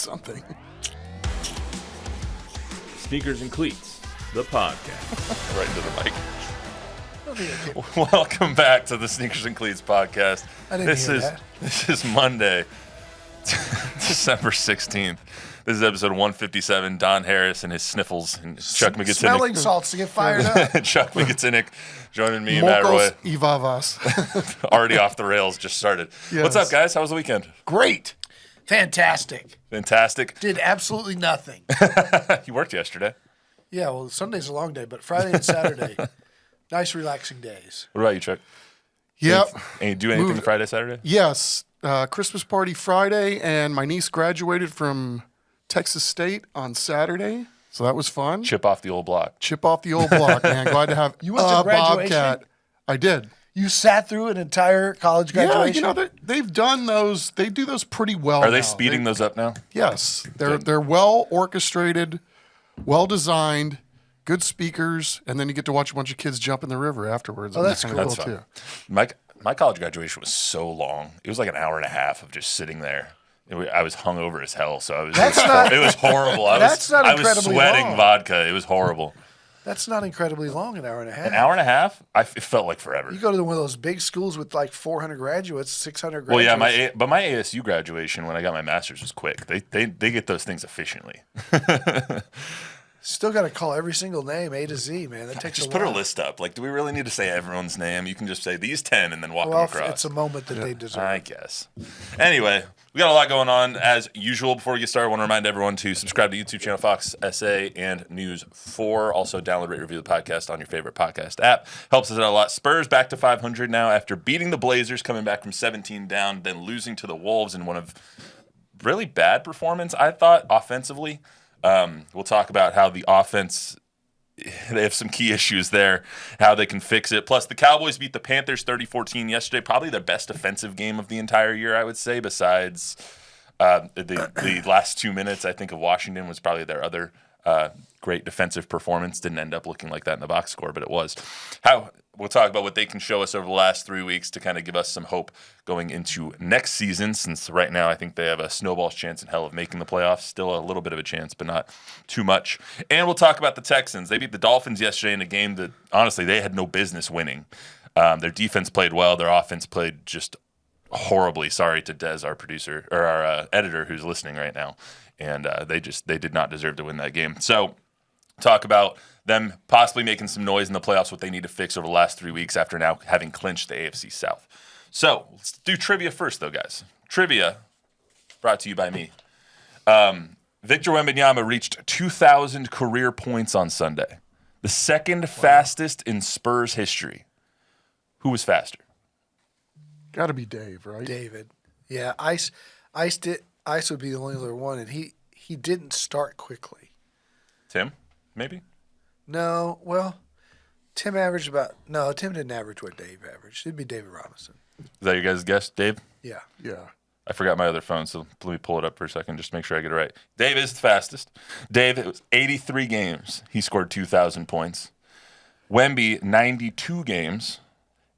something. Sneakers and Cleats, the podcast. Right into the mic. Welcome back to the Sneakers and Cleats podcast. I didn't hear that. This is Monday, December 16th. This is episode 157. Don Harris and his sniffles and Chuck McGinnick. Smelling salts to get fired up. Chuck McGinnick joining me, Matt Roy. Mocos y vavas. Already off the rails, just started. Yes. What's up, guys? How was the weekend? Great. Fantastic. Fantastic. Did absolutely nothing. You worked yesterday. Yeah, well, Sunday's a long day, but Friday and Saturday, nice relaxing days. What about you, Chuck? Yep. And do anything Friday, Saturday? Yes. Christmas party Friday, and my niece graduated from Texas State on Saturday, so that was fun. Chip off the old block. Chip off the old block, man. Glad to have You went to graduation? Bobcat. I did. You sat through an entire college graduation? Yeah, you know, they've done those. They do those pretty well. Are they now. speeding those up now? Yes. They're well orchestrated, well designed, good speakers, and then you get to watch a bunch of kids jump in the river afterwards. Oh, that's kinda cool. That's fun. My college graduation was so long. It was like an hour and a half of just sitting there. I was hungover as hell, so it was horrible. I was sweating long. vodka. It was horrible. That's not incredibly long, an hour and a half. An hour and a half? It felt like forever. You go to one of those big schools with like 400 graduates, 600 Well, graduates. yeah, my ASU graduation when I got my master's was quick. They get those things efficiently. Still got to call every single name, A to Z, man. That takes Just a put while. a list up. Like, do we really need to say everyone's name? You can just say these 10 and then walk them Well, across. it's a moment that they deserve. I guess. Anyway, we got a lot going on as usual. Before we get started, I want to remind everyone to subscribe to YouTube channel Fox SA and News 4. Also, download, rate, review the podcast on your favorite podcast app. Helps us out a lot. Spurs back to 500 now after beating the Blazers, coming back from 17 down, then losing to the Wolves in one of really bad performance, I thought, offensively. We'll talk about how the offense, they have some key issues there, how they can fix it. Plus, the Cowboys beat the Panthers 30-14 yesterday. Probably their best offensive game of the entire year, I would say, besides the last 2 minutes, I think, of Washington was probably their other great defensive performance. Didn't end up looking like that in the box score, but it was. We'll talk about what they can show us over the last 3 weeks to kind of give us some hope going into next season, since right now I think they have a snowball's chance in hell of making the playoffs. Still a little bit of a chance, but not too much. And we'll talk about the Texans. They beat the Dolphins yesterday in a game that, honestly, they had no business winning. Their defense played well. Their offense played just horribly. Sorry to Des, our producer, or our editor who's listening right now. And they did not deserve to win that game. So talk about them possibly making some noise in the playoffs, what they need to fix over the last 3 weeks after now having clinched the AFC South. So let's do trivia first, though, guys. Trivia brought to you by me. Victor Wembanyama reached 2,000 career points on Sunday, the second fastest in Spurs history. Who was faster? Got to be Dave, right? David. Yeah, Ice would be the only other one, and he didn't start quickly. Tim, maybe? No, well, Tim didn't average what Dave averaged. It'd be David Robinson. Is that your guys' guess, Dave? Yeah. Yeah. I forgot my other phone, so let me pull it up for a second just to make sure I get it right. Dave is the fastest. Dave, it was 83 games. He scored 2,000 points. Wemby, 92 games.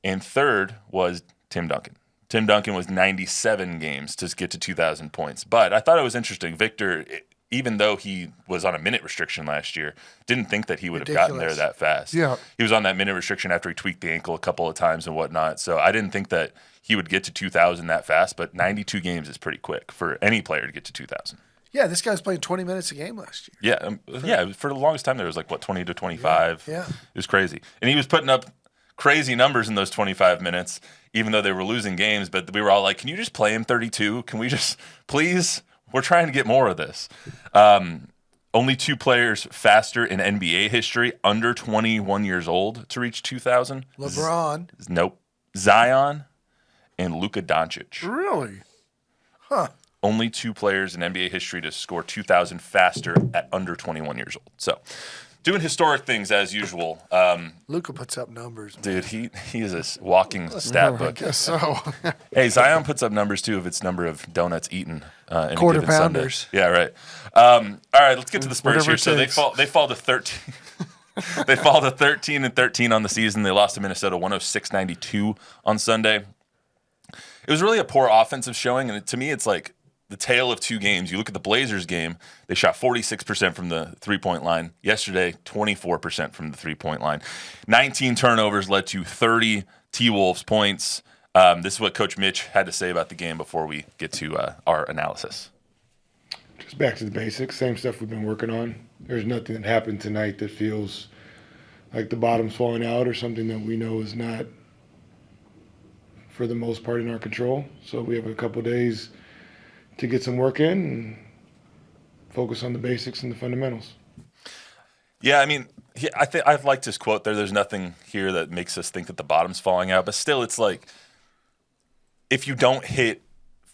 And third was Tim Duncan. Tim Duncan was 97 games to get to 2,000 points. But I thought it was interesting. Victor, even though he was on a minute restriction last year, didn't think that he would have gotten there that fast. Yeah. He was on that minute restriction after he tweaked the ankle a couple of times and whatnot. So I didn't think that he would get to 2,000 that fast, but 92 games is pretty quick for any player to get to 2,000. Yeah, this guy was playing 20 minutes a game last year. Yeah, for the longest time there was 20 to 25. Yeah. It was crazy. And he was putting up crazy numbers in those 25 minutes, even though they were losing games. But we were all like, can you just play him 32? Can we just, please? We're trying to get more of this. Only two players faster in NBA history, under 21 years old, to reach 2,000. LeBron. Nope. Zion and Luka Doncic. Really? Huh. Only two players in NBA history to score 2,000 faster at under 21 years old. So, doing historic things as usual. Luka puts up numbers. Man. Dude, he is a walking stat I book. guess so. Hey, Zion puts up numbers too of its number of donuts eaten in Quarter a given pounders. Sunday. Yeah, right. All right, let's get to the Spurs Whatever here. it So takes. they fall to 13. They fall to 13-13 on the season. They lost to Minnesota 106-92 on Sunday. It was really a poor offensive showing, and to me, it's like the tale of two games. You look at the Blazers game, they shot 46% from the three-point line. Yesterday, 24% from the three-point line. 19 turnovers led to 30 T-Wolves points. This is what Coach Mitch had to say about the game before we get to our analysis. Just back to the basics, same stuff we've been working on. There's nothing that happened tonight that feels like the bottom's falling out or something that we know is not, for the most part, in our control. So we have a couple of days to get some work in and focus on the basics and the fundamentals. Yeah, I mean, I've liked his quote there. There's nothing here that makes us think that the bottom's falling out. But still, it's like, if you don't hit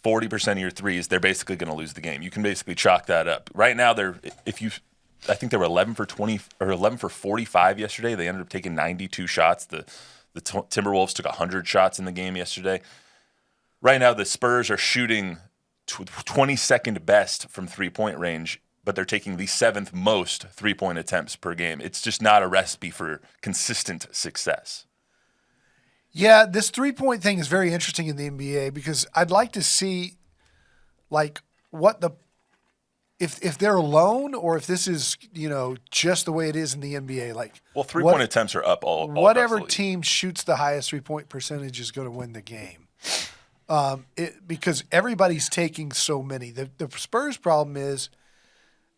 40% of your threes, they're basically going to lose the game. You can basically chalk that up. Right now, I think they were 11 for 20 or 11 for 45 yesterday. They ended up taking 92 shots. The Timberwolves took 100 shots in the game yesterday. Right now, the Spurs are shooting 22nd best from three-point range, but they're taking the 7th most three-point attempts per game. It's just not a recipe for consistent success. Yeah, this three-point thing is very interesting in the NBA because I'd like to see, like, what the if they're alone or if this is, just the way it is in the NBA. Like, well, three-point attempts are up all whatever across the league. team shoots the highest three-point percentage is going to win the game. Because everybody's taking so many. The Spurs' problem is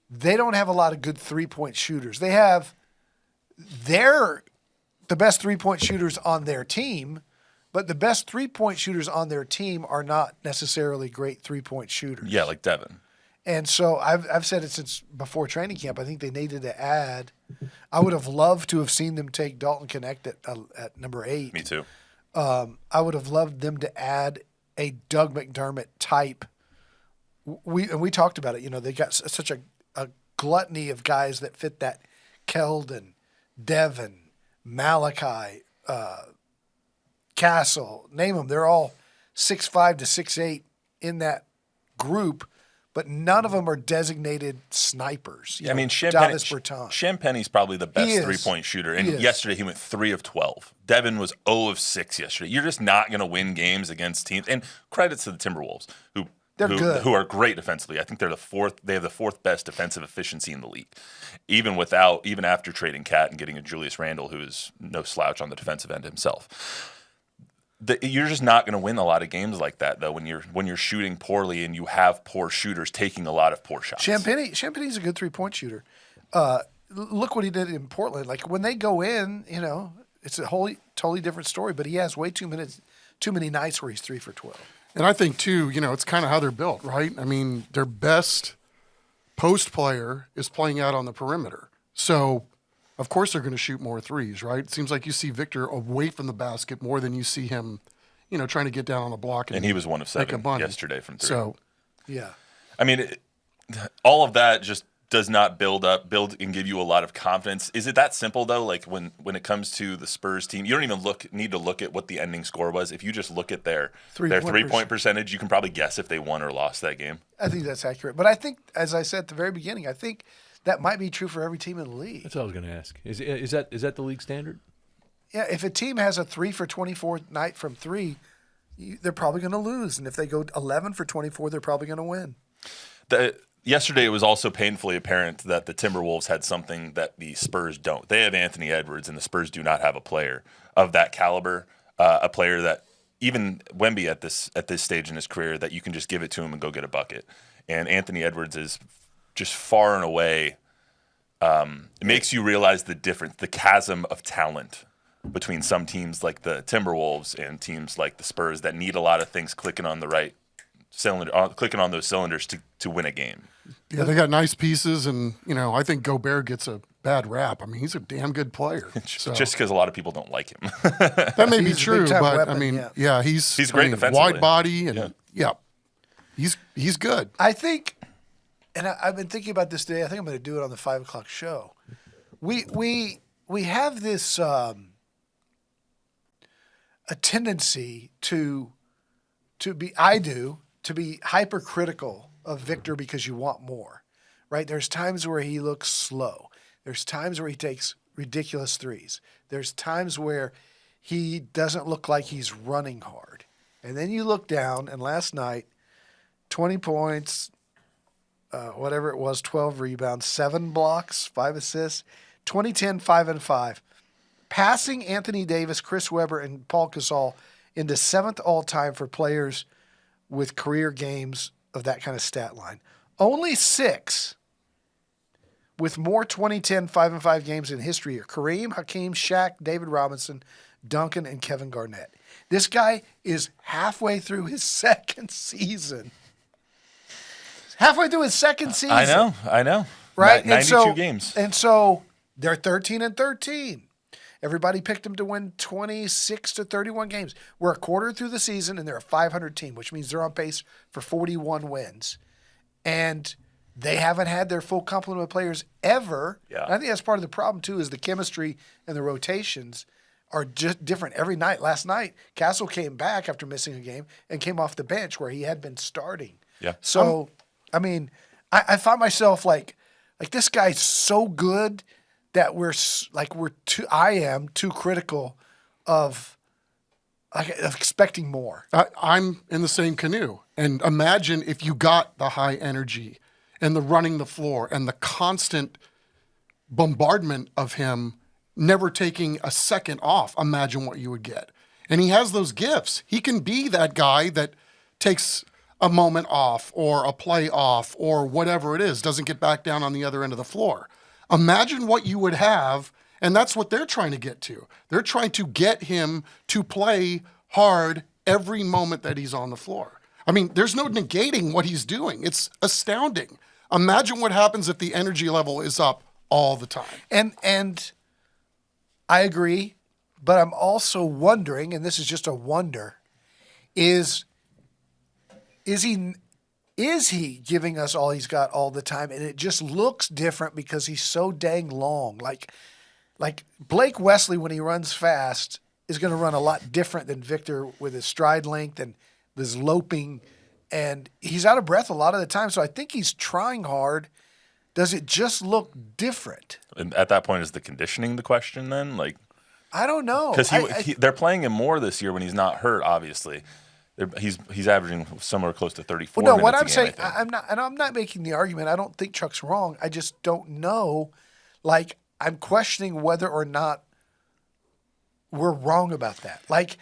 they don't have a lot of good three-point shooters. They have the best three-point shooters on their team, but the best three-point shooters on their team are not necessarily great three-point shooters. Yeah, like Devin. And so I've said it since before training camp. I think they needed to add. I would have loved to have seen them take Dalton Connect at number 8. Me too. I would have loved them to add a Doug McDermott type. We talked about it. They got such a gluttony of guys that fit that. Keldon, Devin, Malachi, Castle, name them. They're all 6'5" to 6'8" in that group, but none of them are designated snipers. I mean, Champagne's probably the best three-point shooter, and yesterday he went 3 of 12. Devin was 0 of 6 yesterday. You're just not going to win games against teams. And credits to the Timberwolves, who are great defensively. I think they're they have the 4th best defensive efficiency in the league, even after trading Cat and getting a Julius Randle, who is no slouch on the defensive end himself. You're just not going to win a lot of games like that, though, when you're shooting poorly and you have poor shooters taking a lot of poor shots. Champagne's a good three-point shooter. Look what he did in Portland. Like, when they go in, it's a totally different story, but he has way too many nights where he's 3 for 12. And I think, too, it's kind of how they're built, right? I mean, their best post player is playing out on the perimeter. So, of course, they're going to shoot more threes, right? It seems like you see Victor away from the basket more than you see him, trying to get down on the block. And he was 1 of 7 yesterday from 3. So, yeah. I mean, all of that just does not build and give you a lot of confidence. Is it that simple, though? Like, when it comes to the Spurs team, you don't even need to look at what the ending score was. If you just look at their three-point percentage, you can probably guess if they won or lost that game. I think that's accurate. But I think, as I said at the very beginning, I think that might be true for every team in the league. That's what I was going to ask. Is that the league standard? Yeah, if a team has a 3 for 24 night from 3, they're probably going to lose. And if they go 11 for 24, they're probably going to win. Yesterday, it was also painfully apparent that the Timberwolves had something that the Spurs don't. They have Anthony Edwards, and the Spurs do not have a player of that caliber, a player that even Wemby at this stage in his career, that you can just give it to him and go get a bucket. And Anthony Edwards is just far and away, it makes you realize the difference, the chasm of talent between some teams like the Timberwolves and teams like the Spurs that need a lot of things clicking on the right cylinder, clicking on those cylinders to win a game. Yeah, they got nice pieces, and I think Gobert gets a bad rap. I mean, he's a damn good player. So. Just because a lot of people don't like him. That may be true, but weapon, I mean, he's great defensively. wide body, and he's good. I think, and I've been thinking about this today. I think I'm going to do it on the 5 o'clock show. We have this a tendency to be hypercritical of Victor because you want more, right? There's times where he looks slow. There's times where he takes ridiculous threes. There's times where he doesn't look like he's running hard. And then you look down, and last night, 20 points, whatever it was, 12 rebounds, 7 blocks, 5 assists, 2010, 5 and 5. Passing Anthony Davis, Chris Webber, and Paul Gasol into 7th all-time for players with career games of that kind of stat line. Only 6 with more 2010 5 and 5 games in history are Kareem, Hakeem, Shaq, David Robinson, Duncan, and Kevin Garnett. This guy is halfway through his second season. Halfway through his second season. I know. Right? 92 games. And so they're 13-13. Everybody picked them to win 26 to 31 games. We're a quarter through the season, and they're a 500 team, which means they're on pace for 41 wins. And they haven't had their full complement of players ever. Yeah. And I think that's part of the problem, too, is the chemistry and the rotations are just different every night. Last night, Castle came back after missing a game and came off the bench where he had been starting. Yeah. So, I mean, I found myself like this guy's so good that I am too critical of expecting more. I'm in the same canoe. And imagine if you got the high energy and the running the floor and the constant bombardment of him never taking a second off. Imagine what you would get. And he has those gifts. He can be that guy that takes a moment off or a play off or whatever it is, doesn't get back down on the other end of the floor. Imagine what you would have, and that's what they're trying to get to. They're trying to get him to play hard every moment that he's on the floor. I mean, there's no negating what he's doing. It's astounding. Imagine what happens if the energy level is up all the time. And I agree, but I'm also wondering, and this is just a wonder, is he giving us all he's got all the time? And it just looks different because he's so dang long. Like Blake Wesley, when he runs fast, is going to run a lot different than Victor with his stride length and his loping. And he's out of breath a lot of the time. So I think he's trying hard. Does it just look different? And at that point, is the conditioning the question then? Like, I don't know. because they're playing him more this year when he's not hurt. Obviously, he's averaging somewhere close to 34. Well, no, minutes what a I'm game, saying, I think. I'm not making the argument. I don't think Chuck's wrong. I just don't know. Like, I'm questioning whether or not we're wrong about that. Like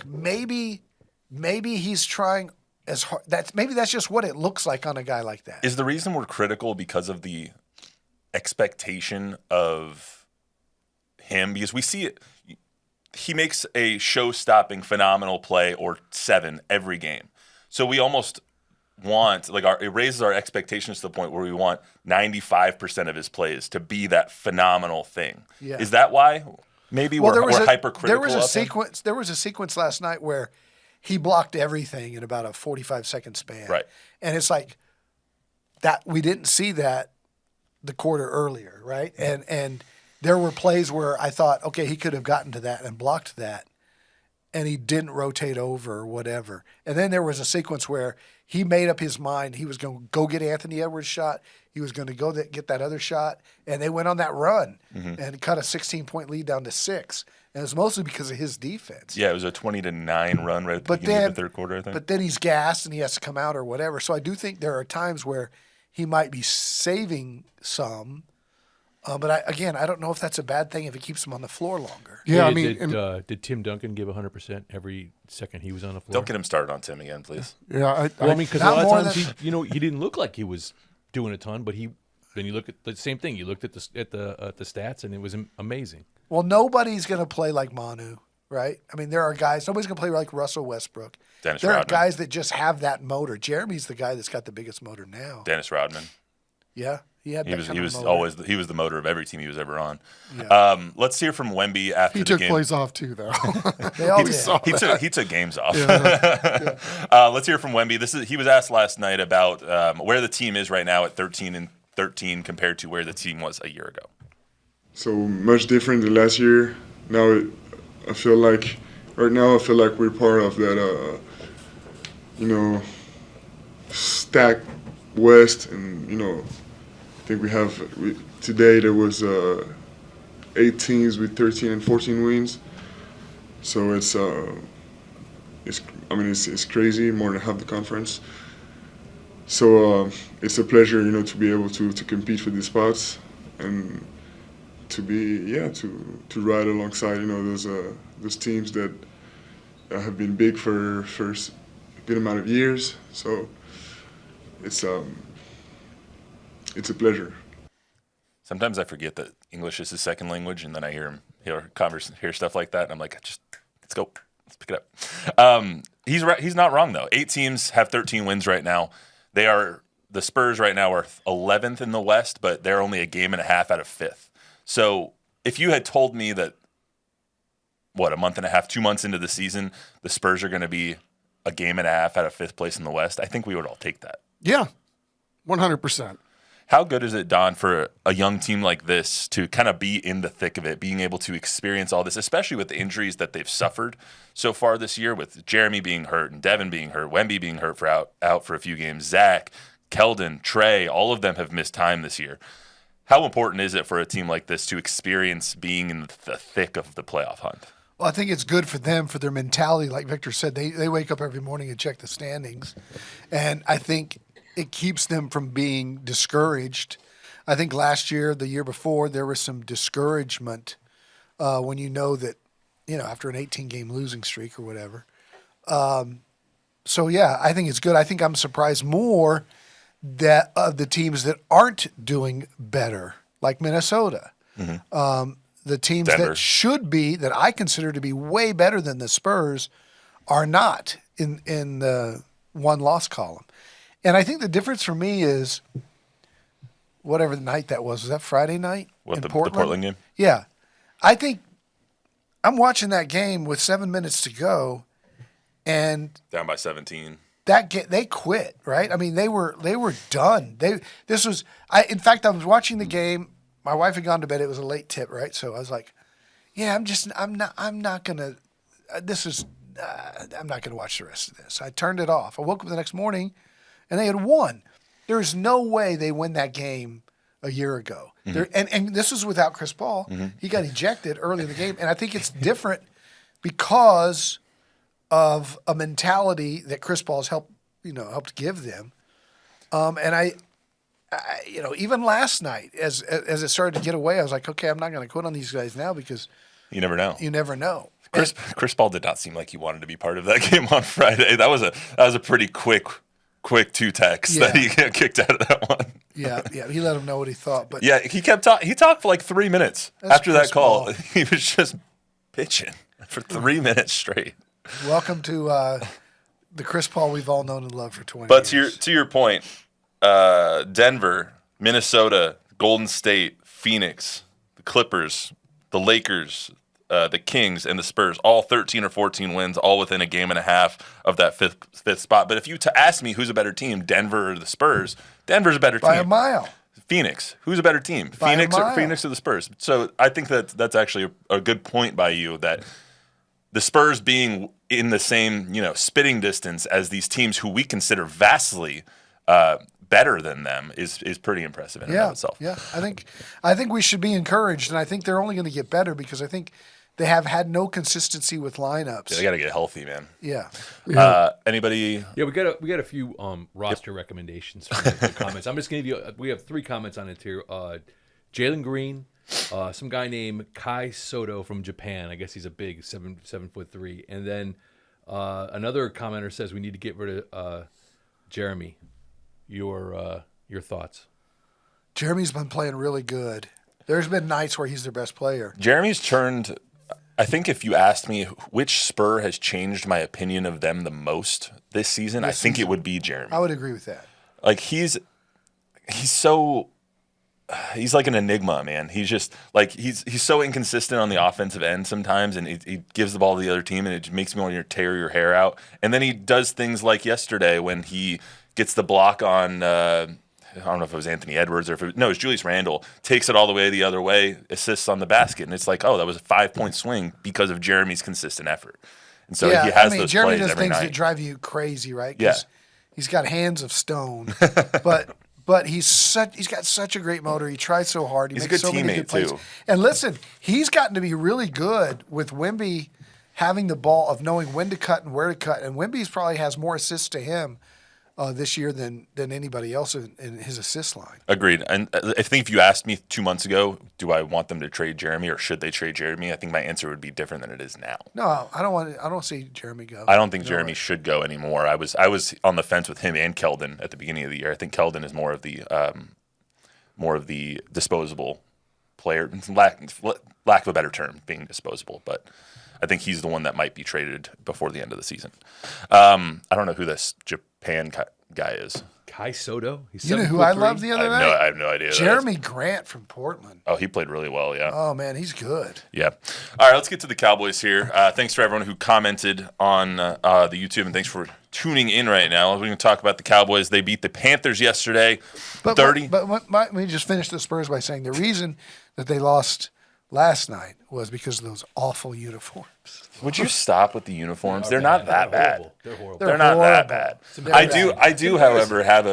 maybe he's trying as hard. Maybe that's just what it looks like on a guy like that. Is the reason we're critical because of the expectation of him? Because we see it. He makes a show-stopping, phenomenal play or 7 every game. So we almost want, it raises our expectations to the point where we want 95% of his plays to be that phenomenal thing. Yeah. Is that why? Maybe we're hypercritical. There was a sequence last night where he blocked everything in about a 45-second span. Right. And it's like that we didn't see that the quarter earlier, right? And there were plays where I thought, okay, he could have gotten to that and blocked that, and he didn't rotate over or whatever. And then there was a sequence where he made up his mind he was going to go get Anthony Edwards' shot. He was going to go get that other shot, and they went on that run and cut a 16-point lead down to 6. And it was mostly because of his defense. Yeah, it was a 20-9 run right at the beginning of the third quarter, I think. But then he's gassed and he has to come out or whatever. So I do think there are times where he might be saving some. But I don't know if that's a bad thing if it keeps him on the floor longer. Yeah, I Did, mean, did Tim Duncan give 100% every second he was on the floor? Don't get him started on Tim again, please. yeah, Well, I mean, because a Not lot more of times than- he didn't look like he was doing a ton, but then you look at the same thing. You looked at the stats, and it was amazing. Well, nobody's going to play like Manu, right? I mean, there are guys. Nobody's going to play like Russell Westbrook. Dennis there are Rodman. guys that just have that motor. Jeremy's the guy that's got the biggest motor now. Dennis Rodman. Yeah, he had. He that was kind of motor. always the motor of every team he was ever on. Yeah. Let's hear from Wemby after he the took game. plays off too, though. They all We did. saw He that. took games off. Yeah. Let's hear from Wemby. He was asked last night about where the team is right now at 13-13 compared to where the team was a year ago. So much different than last year. Now I feel like we're part of that, stacked West, and I think today there was 8 teams with 13 and 14 wins. So it's crazy, more than half the conference. So it's a pleasure, to be able to compete for these spots and to be, to ride alongside, those teams that have been big for a good amount of years. So it's a pleasure. Sometimes I forget that English is his second language, and then I hear stuff like that, and I'm like, let's go, let's pick it up. He's right. He's not wrong though. 8 teams have 13 wins right now. The Spurs right now are 11th in the West, but they're only a game and a half out of 5th. So if you had told me that, a month and a half, 2 months into the season, the Spurs are going to be a game and a half out of 5th place in the West, I think we would all take that. Yeah, 100%. How good is it, Don, for a young team like this to kind of be in the thick of it, being able to experience all this, especially with the injuries that they've suffered so far this year, with Jeremy being hurt and Devin being hurt, Wemby being hurt for out for a few games, Zach, Keldon, Trey, all of them have missed time this year. How important is it for a team like this to experience being in the thick of the playoff hunt? Well, I think it's good for them, for their mentality. Like Victor said, they wake up every morning and check the standings. And I think it keeps them from being discouraged. I think last year, the year before, there was some discouragement when you know that, after an 18-game losing streak or whatever. So, yeah, I think it's good. I think I'm surprised more that of the teams that aren't doing better, like Minnesota. Mm-hmm. The teams Denver. that should be, that I consider to be way better than the Spurs, are not in the one-loss column. And I think the difference for me is whatever night that was that Friday night in the Portland? Portland game? Yeah. I think I'm watching that game with 7 minutes to go, and Down by 17. they quit, right? I mean, they were done. In fact, I was watching the game. My wife had gone to bed. It was a late tip, right? So I was like, yeah, I'm not gonna watch the rest of this. I turned it off. I woke up the next morning and they had won. There's no way they win that game a year ago. Mm-hmm. And this was without Chris Paul. Mm-hmm. He got ejected early in the game. And I think it's different because of a mentality that Chris Paul's helped give them. And I even last night, as it started to get away, I was like, okay, I'm not going to quit on these guys now because you never know. You never know. Chris Paul did not seem like he wanted to be part of that game on Friday. That was a pretty quick 2 texts that he kicked out of that one. Yeah, he let him know what he thought. But yeah, he kept talking. He talked for like 3 minutes after Chris that call. Paul. He was just bitching for 3 minutes straight. Welcome to the Chris Paul we've all known and loved for 20 But years. to your point, Denver, Minnesota, Golden State, Phoenix, the Clippers, the Lakers, the Kings, and the Spurs, all 13 or 14 wins, all within a game and a half of that fifth spot. But if you ask me who's a better team, Denver or the Spurs, Denver's a better team. By a mile. Phoenix, who's a better team? Phoenix or the Spurs? So I think that's actually a good point by you, that the Spurs being in the same spitting distance as these teams who we consider vastly better than them is pretty impressive in and of itself. Yeah, I think we should be encouraged, and I think they're only going to get better because I think they have had no consistency with lineups. Yeah, they got to get healthy, man. Yeah. Anybody? Yeah, we got a few roster recommendations for the comments. I'm just going to give you. We have 3 comments on it here. Jalen Green, some guy named Kai Soto from Japan. I guess he's a big 7'3", and then another commenter says we need to get rid of Jeremy. Your thoughts? Jeremy's been playing really good. There's been nights where he's their best player. Jeremy's turned. I think if you asked me which Spur has changed my opinion of them the most this season, I think it would be Jeremy. I would agree with that. Like he's like an enigma, man. He's just like he's so inconsistent on the offensive end sometimes, and he gives the ball to the other team, and it makes me want to tear your hair out. And then he does things like yesterday when he gets the block on. I don't know if it was Anthony Edwards or if it was Julius Randle, takes it all the way the other way, assists on the basket. And it's like, oh, that was a 5-point swing because of Jeremy's consistent effort. And so he has those Jeremy plays does every things night. that drive you crazy, right? Yeah. He's got hands of stone, but he's got such a great motor. He tries so hard. He He's a makes good so many good teammate, plays. too. And listen, he's gotten to be really good with Wemby having the ball, of knowing when to cut and where to cut. And Wemby probably has more assists to him this year than anybody else in his assist line. Agreed. And I think if you asked me 2 months ago, do I want them to trade Jeremy or should they trade Jeremy? I think my answer would be different than it is now. No, I don't see Jeremy go. I don't think Jeremy should go anymore. I was on the fence with him and Keldon at the beginning of the year. I think Keldon is more of the disposable player, lack of a better term, being disposable. But I think he's the one that might be traded before the end of the season. I don't know who this Japan guy is. Kai Soto. He's You know who I loved the other night? I have no idea. Who that Jeremy Grant from Portland. is. Oh, he played really well. Yeah. Oh man, he's good. Yeah. All right, let's get to the Cowboys here. Thanks for everyone who commented on the YouTube, and thanks for tuning in right now. We're going to talk about the Cowboys. They beat the Panthers yesterday, 30. But let me just finish the Spurs by saying the reason that they lost last night was because of those awful uniforms. Would you stop with the uniforms? They're not that bad. They're horrible. They're not that bad. They're I do, however, have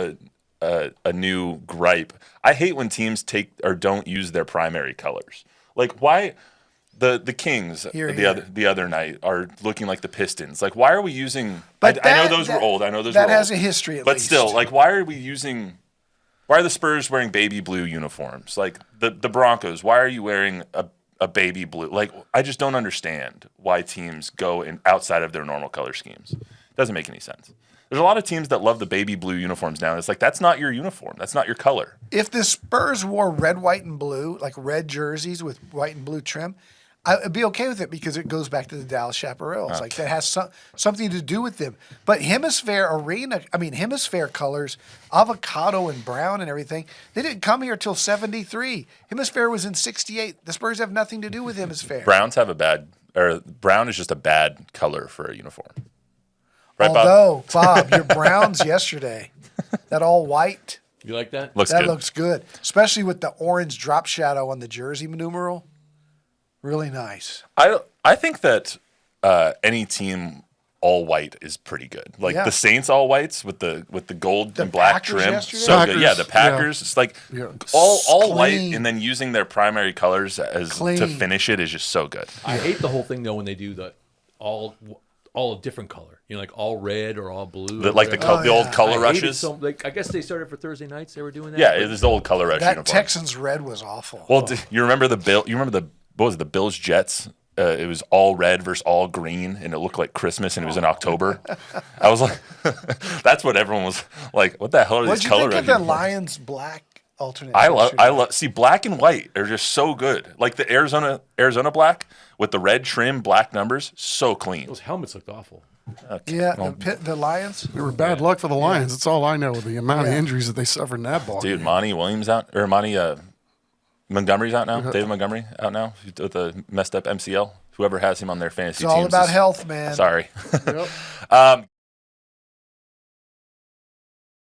a new gripe. I hate when teams take or don't use their primary colors. Like why the Kings the other night are looking like the Pistons. Like why are we using? But I know those were old. I know those were old. That has a history at but least. still, like why are we using? Why are the Spurs wearing baby blue uniforms? Like the Broncos, why are you wearing a baby blue? Like I just don't understand why teams go outside of their normal color schemes. It doesn't make any sense. There's a lot of teams that love the baby blue uniforms now. It's like that's not your uniform. That's not your color. If the Spurs wore red, white, and blue, like red jerseys with white and blue trim, I'd be okay with it because it goes back to the Dallas Chaparrals. Like that has something to do with them. But hemisphere colors, avocado and brown and everything, they didn't come here till 73. Hemisphere was in 68. The Spurs have nothing to do with hemisphere. Brown is just a bad color for a uniform. Right, Although, Bob, your Browns yesterday, that all white, You like that? Looks good. looks good. Especially with the orange drop shadow on the jersey numeral. Really nice. I think that any team all white is pretty good. Like Yeah. the Saints all whites with the gold The and black Packers trim, yesterday? so good. Packers, Yeah, the Packers. It's like all white, Clean. and then using their primary colors to Clean. finish it is just so good. I hate the whole thing though when they do the all a different color. You know, like all red or all blue. The old color I hated rushes. So, like I guess they started for Thursday nights. They were doing that. Yeah, but it was the old color rush That uniform. Texans red was awful. Well, you remember what was it, the Bills Jets? It was all red versus all green, and it looked like Christmas, and it was in October. I was like, that's what everyone was like. What the hell are What these did you color think of rush the uniforms? Lions black alternate? I yesterday? love. See, black and white are just so good. Like the Arizona black with the red trim, black numbers, so clean. Those helmets looked awful. Yeah, the Lions. They were bad luck for the Lions. That's all I know. The amount of injuries that they suffered in that ball. Dude, Monty Williams out, or Monty Montgomery's out now. David Montgomery out now with the messed up MCL. Whoever has him on their fantasy It's all teams about is- health, man. Sorry.